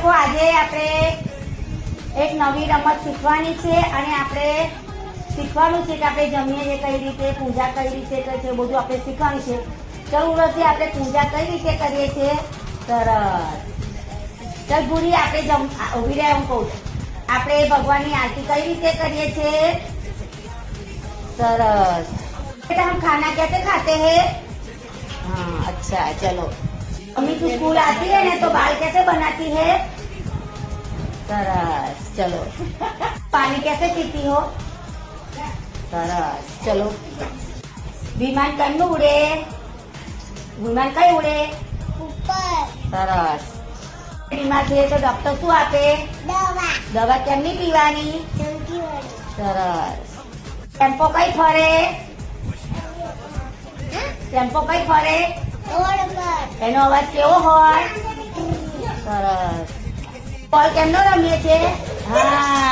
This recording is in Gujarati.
બાળકો આજે આપણે એક નવી રમત શીખવાની છે અને આપણે શીખવાનું છે કે આપણે જમીએ છીએ કઈ રીતે, પૂજા કઈ રીતે કરીએ છીએ, બધું આપણે શીખવાનું છે. ચલ ઉર્વશી, આપણે પૂજા કઈ રીતે કરીએ છીએ? સરસ. ચલ ભૂરી, આપણે ઉભી રહે, હું કહું છું. આપણે ભગવાનની આરતી કઈ રીતે કરીએ છીએ? सरस. बेटा हम खाना कैसे खाते हैं? हाँ अच्छा, चलो. मम्मी तू स्कूल आती है ना तो बाल कैसे बनाती है? सरस. चलो. पानी कैसे पीती हो? सरस. चलो. विमान कहीं उड़े? विमान कहीं उड़े? ऊपर. सरस. बीमार થઈએ તો ડોક્ટર શું આપે? દવા. દવા કેમની પીવાની? સરસ. ટેમ્પો કઈ ફરે? ટેમ્પો કઈ ફરે? રોડ પર. એનો અવાજ કેવો હોય? સરસ. બોલ કેમનો રમીએ છે? હા,